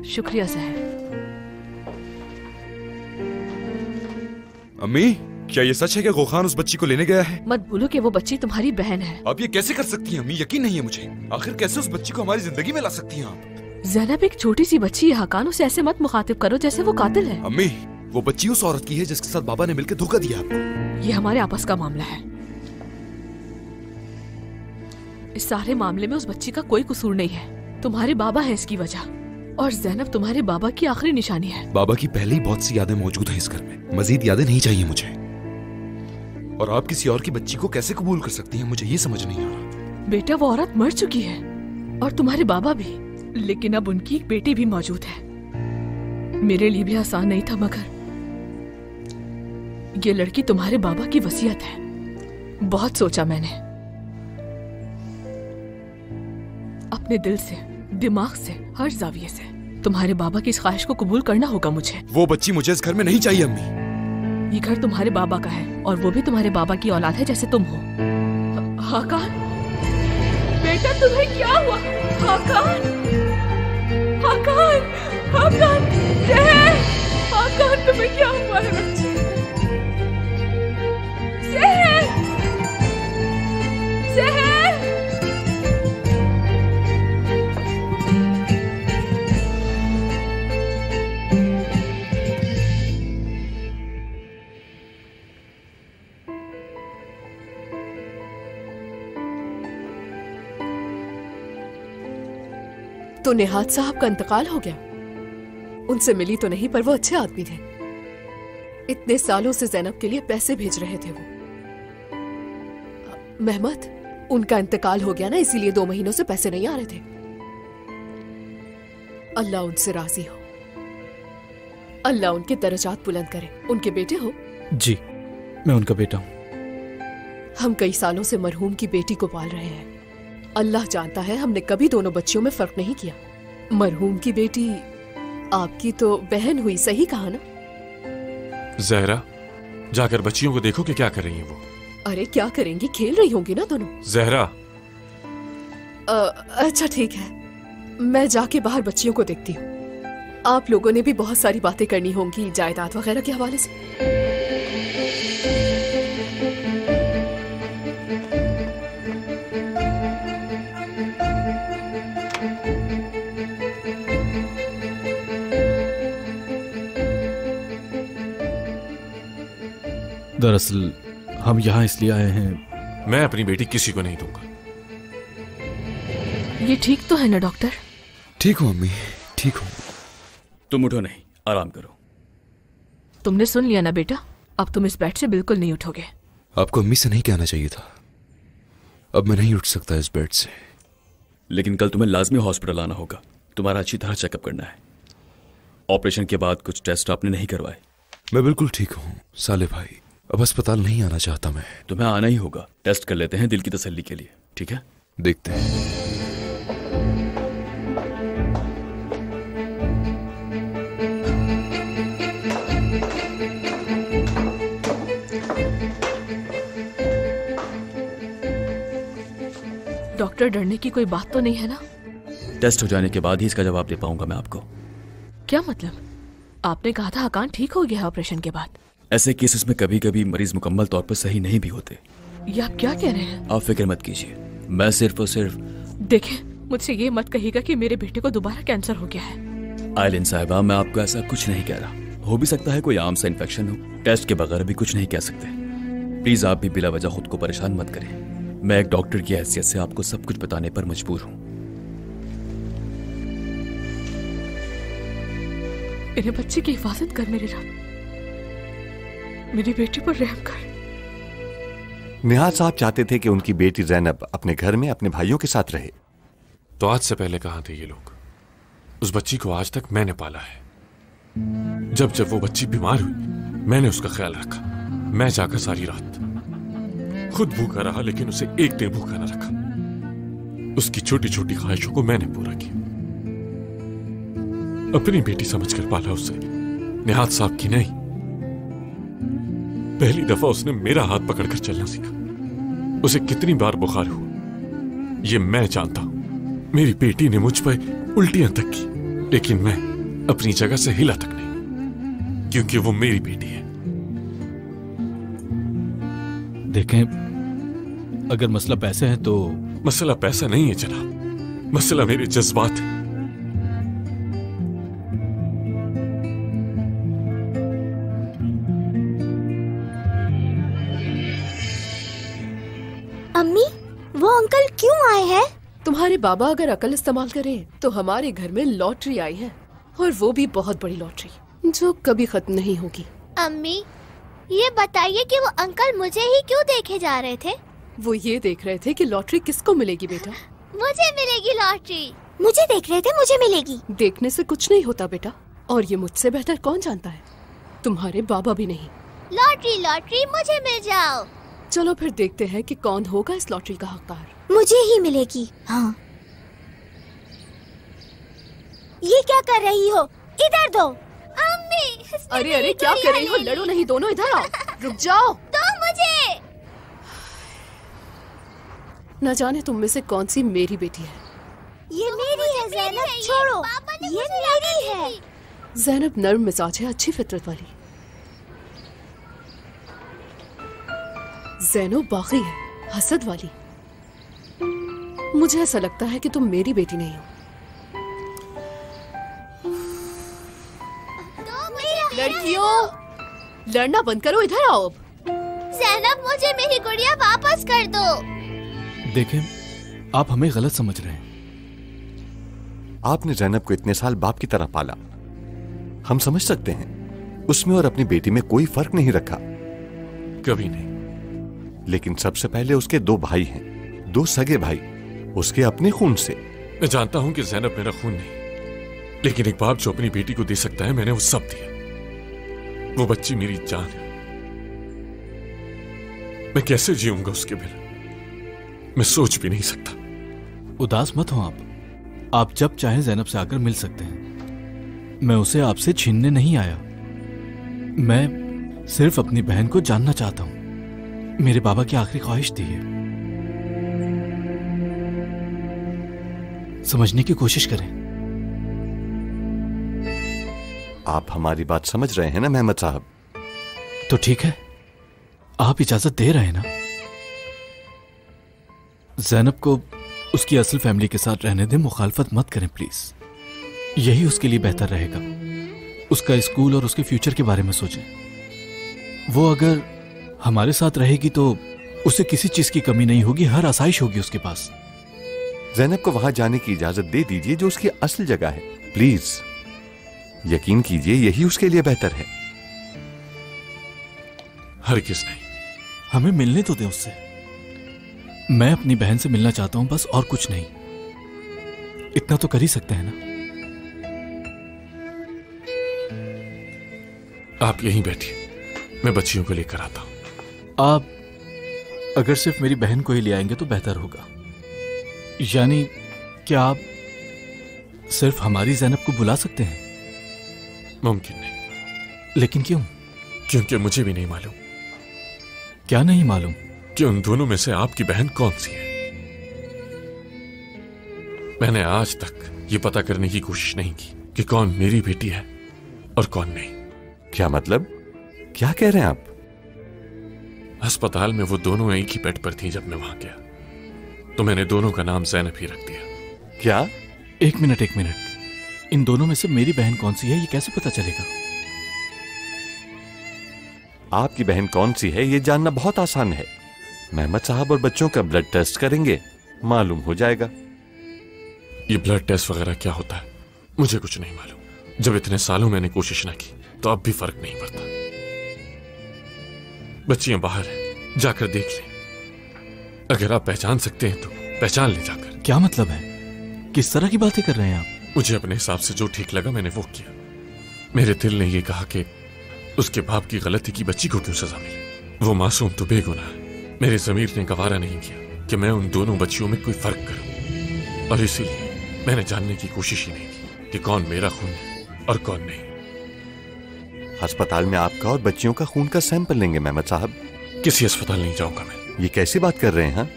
शुक्रिया जहर। अम्मी, क्या ये सच है कि गोखान उस बच्ची को लेने गया है? मत भूलो कि वो बच्ची तुम्हारी बहन है। आप ये कैसे कर सकती हैं अम्मी? यकीन नहीं है मुझे। आखिर कैसे उस बच्ची को हमारी जिंदगी में ला सकती हैं आप? ज़ैनब एक छोटी सी बच्ची है हाकान, उसे ऐसे मत मुखातिब करो जैसे वो कातिल है। अम्मी, वो बच्ची उस औरत की है जिसके साथ बाबा ने मिलकर धोखा दिया आपको। ये हमारे आपस का मामला है। इस सारे मामले में उस बच्ची का कोई कसूर नहीं है, तुम्हारे बाबा है इसकी वजह। और ज़ैनब तुम्हारे बाबा की आखिरी निशानी है। बाबा की पहले ही बहुत सी यादें मौजूद हैं इस घर में, मजीद यादें नहीं चाहिए मुझे। और आप किसी और की बच्ची को कैसे कबूल कर सकती हैं, मुझे ये समझ नहीं आ रहा। बेटा वो औरत मर चुकी है और तुम्हारे बाबा भी, लेकिन अब उनकी एक बेटी भी मौजूद है। मेरे लिए भी आसान नहीं था, मगर ये लड़की तुम्हारे बाबा की वसीयत है। बहुत सोचा मैंने, अपने दिल से, दिमाग से, हर जाविये से तुम्हारे बाबा की इस ख्वाहिश को कबूल करना होगा मुझे। वो बच्ची मुझे इस घर में नहीं चाहिए अम्मी। ये घर तुम्हारे बाबा का है और वो भी तुम्हारे बाबा की औलाद है जैसे तुम हो। हाकान, बेटा तुम्हें क्या हुआ? हाकान, हाकान, हाकान, जहर, हाकान तुम्हें क्या हुआ है बच्चे? जहर, जहर। तो निहाद साहब का इंतकाल हो गया? उनसे मिली तो नहीं, पर वो अच्छे आदमी थे। इतने सालों से ज़ैनब के लिए पैसे भेज रहे थे वो। महमद, उनका इंतकाल हो गया ना, इसीलिए 2 महीनों से पैसे नहीं आ रहे थे। अल्लाह उनसे राजी हो, अल्लाह उनके दर्जात बुलंद करे। उनके बेटे हो? जी, मैं उनका बेटा हूँ। हम कई सालों से मरहूम की बेटी को पाल रहे हैं। अल्लाह जानता है हमने कभी दोनों बच्चियों में फर्क नहीं किया। मरहूम की बेटी आपकी तो बहन हुई, सही कहा ना? जहरा, जाकर बच्चियों को देखो कि क्या कर रही हैं वो। अरे क्या करेंगी, खेल रही होंगी ना दोनों। जहरा। अच्छा ठीक है, मैं जाके बाहर बच्चियों को देखती हूँ। आप लोगों ने भी बहुत सारी बातें करनी होंगी जायदाद वगैरह के हवाले से। दरअसल हम यहाँ इसलिए आए हैं। मैं अपनी बेटी किसी को नहीं दूंगा। ये ठीक तो है ना डॉक्टर? ठीक हूँ अम्मी, ठीक हूँ। तुम उठो नहीं, आराम करो। तुमने सुन लिया ना बेटा, अब तुम इस बेड से बिल्कुल नहीं उठोगे। आपको अम्मी से नहीं कहना चाहिए था। अब मैं नहीं उठ सकता इस बेड से। लेकिन कल तुम्हें लाजमी हॉस्पिटल आना होगा, तुम्हारा अच्छी तरह चेकअप करना है। ऑपरेशन के बाद कुछ टेस्ट आपने नहीं करवाए। मैं बिल्कुल ठीक हूँ साले भाई, अब अस्पताल नहीं आना चाहता मैं। तुम्हें आना ही होगा, टेस्ट कर लेते हैं दिल की तसल्ली के लिए, ठीक है? देखते हैं। डॉक्टर, डरने की कोई बात तो नहीं है ना? टेस्ट हो जाने के बाद ही इसका जवाब दे पाऊंगा मैं आपको। क्या मतलब? आपने कहा था हाकान ठीक हो गया है ऑपरेशन के बाद। ऐसे केसेस में कभी कभी मरीज मुकम्मल तौर पर सही नहीं भी होते। ये आप क्या कह रहे हैं? आप फिक्र मत कीजिए, मैं सिर्फ और सिर्फ। देखें, मुझसे ये मत कहिएगा कि मेरे बेटे को दोबारा कैंसर हो गया है। आयलिन साहिबा, मैं आपको ऐसा कुछ नहीं कह रहा। हो भी सकता है कोई आम सा इन्फेक्शन हो, टेस्ट के बगैर भी कुछ नहीं कह सकते। प्लीज आप भी बिला वजह खुद को परेशान मत करें। मैं एक डॉक्टर की हैसियत से आपको सब कुछ बताने पर मजबूर हूँ। मेरे बच्चे की हिफाजत कर मेरे रब, मेरी बेटी पर रहम कर। निहाद साहब चाहते थे कि उनकी बेटी ज़ैनब अपने घर में अपने भाइयों के साथ रहे। तो आज से पहले कहाँ थे ये लोग? उस बच्ची को आज तक मैंने पाला है। जब जब वो बच्ची बीमार हुई, मैंने उसका ख्याल रखा। मैं जाकर सारी रात खुद भूखा रहा, लेकिन उसे एक दिन भूखा न रखा। उसकी छोटी छोटी ख्वाहिशों को मैंने पूरा किया। अपनी बेटी समझकर पाला उसे, निहाद साहब की नहीं। पहली दफा उसने मेरा हाथ पकड़कर चलना सीखा। उसे कितनी बार बुखार हुआ ये मैं जानता हूं। मेरी बेटी ने मुझ पर उल्टियां तक की, लेकिन मैं अपनी जगह से हिला तक नहीं, क्योंकि वो मेरी बेटी है। देखें, अगर मसला पैसे है तो। मसला पैसा नहीं है जनाब, मसला मेरे जज्बात है। अम्मी, वो अंकल क्यों आए हैं? तुम्हारे बाबा अगर अकल इस्तेमाल करें तो हमारे घर में लॉटरी आई है, और वो भी बहुत बड़ी लॉटरी जो कभी खत्म नहीं होगी। अम्मी, ये बताइए कि वो अंकल मुझे ही क्यों देखे जा रहे थे? वो ये देख रहे थे कि लॉटरी किसको मिलेगी बेटा। मुझे मिलेगी लॉटरी। मुझे देख रहे थे मुझे मिलेगी। देखने से कुछ नहीं होता बेटा, और ये मुझसे बेहतर कौन जानता है, तुम्हारे बाबा भी नहीं। लॉटरी लॉटरी मुझे मिल जाओ। चलो फिर देखते हैं कि कौन होगा इस लॉटरी का हकदार। मुझे ही मिलेगी। हाँ। ये क्या कर रही हो? इधर दो। अम्मी, अरे अरे क्या कर रही हो? लड़ो नहीं, दोनों इधर आओ। रुक जाओ। दो मुझे। न जाने तुम में से कौन सी मेरी बेटी है। ये मेरी है ज़ैनब, छोड़ो। ये मेरी है। ज़ैनब नर्म मिजाज है, अच्छी फितरत वाली। ज़ैनो बागी है, हसद वाली। मुझे ऐसा लगता है कि तुम मेरी बेटी नहीं हो। लड़कियों, लड़ना बंद करो, इधर आओ अब। ज़ैनब, मुझे मेरी गुड़िया वापस कर दो। देखें, आप हमें गलत समझ रहे हैं। आपने ज़ैनब को इतने साल बाप की तरह पाला, हम समझ सकते हैं। उसमें और अपनी बेटी में कोई फर्क नहीं रखा, कभी नहीं। लेकिन सबसे पहले उसके दो भाई हैं, दो सगे भाई, उसके अपने खून से। मैं जानता हूं कि ज़ैनब मेरा खून नहीं, लेकिन एक बाप जो अपनी बेटी को दे सकता है, मैंने वो सब दिया। वो बच्ची मेरी जान है। मैं कैसे जीऊंगा उसके बिना? मैं सोच भी नहीं सकता। उदास मत हो आप जब चाहें ज़ैनब से आकर मिल सकते हैं। मैं उसे आपसे छीनने नहीं आया, मैं सिर्फ अपनी बहन को जानना चाहता हूं। मेरे बाबा की आखिरी ख्वाहिश थी ये। समझने की कोशिश करें। आप हमारी बात समझ रहे हैं ना मेहमद साहब? तो ठीक है, आप इजाजत दे रहे हैं ना? ज़ैनब को उसकी असल फैमिली के साथ रहने दें, मुखालफत मत करें प्लीज। यही उसके लिए बेहतर रहेगा। उसका स्कूल और उसके फ्यूचर के बारे में सोचें। वो अगर हमारे साथ रहेगी तो उसे किसी चीज की कमी नहीं होगी, हर आसाइश होगी उसके पास। ज़ैनब को वहां जाने की इजाजत दे दीजिए जो उसकी असल जगह है, प्लीज। यकीन कीजिए यही उसके लिए बेहतर है। हरगिज़ नहीं। हमें मिलने तो दें उससे। मैं अपनी बहन से मिलना चाहता हूं बस, और कुछ नहीं। इतना तो कर ही सकते हैं ना? आप यहीं बैठिए, मैं बच्चियों को लेकर आता हूं। आप अगर सिर्फ मेरी बहन को ही ले आएंगे तो बेहतर होगा। यानी क्या आप सिर्फ हमारी ज़ैनब को बुला सकते हैं? मुमकिन नहीं। लेकिन क्यों? क्योंकि मुझे भी नहीं मालूम। क्या नहीं मालूम? कि उन दोनों में से आपकी बहन कौन सी है। मैंने आज तक ये पता करने की कोशिश नहीं की कि कौन मेरी बेटी है और कौन नहीं। क्या मतलब? क्या कह रहे हैं आप? अस्पताल में वो दोनों एक ही बेड पर थी जब मैं वहां गया, तो मैंने दोनों का नाम ज़ैनब ही रख दिया। क्या? एक मिनट। इन दोनों में से मेरी बहन कौन सी है ये कैसे पता चलेगा? आपकी बहन कौन सी है ये जानना बहुत आसान है। मेहमद साहब और बच्चों का ब्लड टेस्ट करेंगे, मालूम हो जाएगा। ये ब्लड टेस्ट वगैरह क्या होता है मुझे कुछ नहीं मालूम। जब इतने सालों मैंने कोशिश ना की तो अब भी फर्क नहीं पड़ता। बच्चियां बाहर हैं, जाकर देख लें। अगर आप पहचान सकते हैं तो पहचान ले जाकर। क्या मतलब है? किस तरह की बातें कर रहे हैं आप? मुझे अपने हिसाब से जो ठीक लगा मैंने वो किया। मेरे दिल ने ये कहा कि उसके बाप की गलती की बच्ची को क्यों सजा मिले। वो मासूम तो बेगुनाह है। मेरे ज़मीर ने गवारा नहीं किया कि मैं उन दोनों बच्चियों में कोई फर्क करूं, और इसीलिए मैंने जानने की कोशिश ही नहीं की कि कौन मेरा खून है और कौन नहीं। अस्पताल में आपका और बच्चियों का खून का सैंपल लेंगे मेहमद साहब। किसी अस्पताल नहीं जाऊंगा मैं। ये कैसी बात कर रहे हैं? हाँ,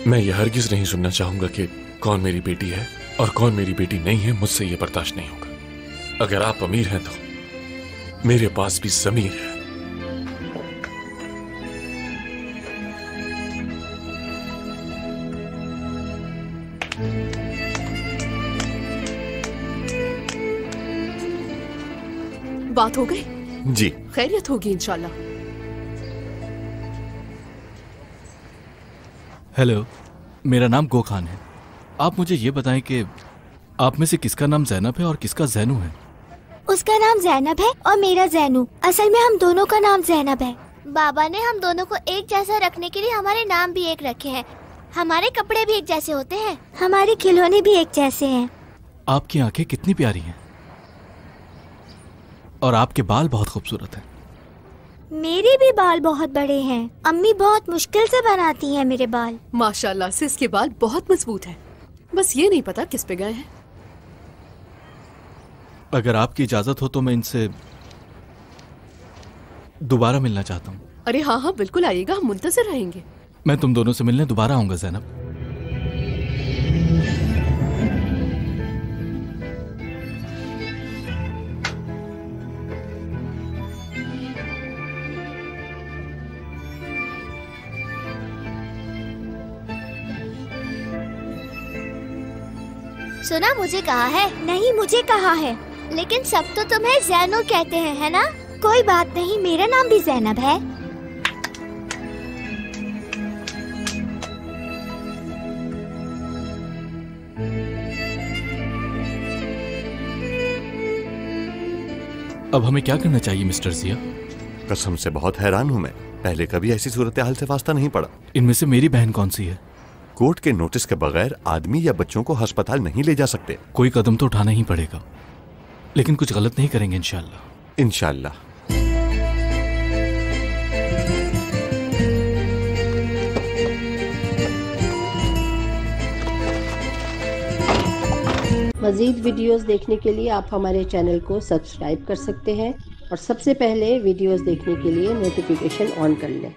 मैं ये हरगिज नहीं सुनना चाहूंगा कि कौन मेरी बेटी है और कौन मेरी बेटी नहीं है। मुझसे ये बर्दाश्त नहीं होगा। अगर आप अमीर हैं तो मेरे पास भी ज़मीर है। बात हो गई? जी। खैरियत होगी इंशाल्लाह। हेलो, मेरा नाम गो खान है। आप मुझे ये बताएं कि आप में से किसका नाम जैनब है और किसका जैनू है? उसका नाम जैनब है और मेरा जैनू। असल में हम दोनों का नाम जैनब है। बाबा ने हम दोनों को एक जैसा रखने के लिए हमारे नाम भी एक रखे हैं। हमारे कपड़े भी एक जैसे होते हैं, हमारे खिलौने भी एक जैसे हैं। आपकी आंखें कितनी प्यारी हैं और आपके बाल बहुत खूबसूरत हैं। मेरे भी बाल बहुत बड़े हैं। अम्मी बहुत मुश्किल से बनाती हैं मेरे बाल। माशाल्लाह से इसके बाल बहुत मजबूत हैं। बस ये नहीं पता किस पे गए हैं। अगर आपकी इजाजत हो तो मैं इनसे दोबारा मिलना चाहता हूँ। अरे हाँ हाँ बिल्कुल आइएगा, हम मुंतज़िर रहेंगे। मैं तुम दोनों से मिलने दोबारा आऊंगा जैनब। सुना मुझे कहा है? नहीं मुझे कहा है, लेकिन सब तो तुम्हें जैनू कहते हैं, है ना? कोई बात नहीं, मेरा नाम भी जैनब है। अब हमें क्या करना चाहिए मिस्टर जिया? कसम से बहुत हैरान हूं मैं। पहले कभी ऐसी सूरत हाल से वास्ता नहीं पड़ा। इनमें से मेरी बहन कौन सी है? कोर्ट के नोटिस के बगैर आदमी या बच्चों को अस्पताल नहीं ले जा सकते। कोई कदम तो उठाना ही पड़ेगा, लेकिन कुछ गलत नहीं करेंगे इंशाल्लाह। इंशाल्लाह। मज़ीद वीडियोस देखने के लिए आप हमारे चैनल को सब्सक्राइब कर सकते हैं और सबसे पहले वीडियोस देखने के लिए नोटिफिकेशन ऑन कर लें।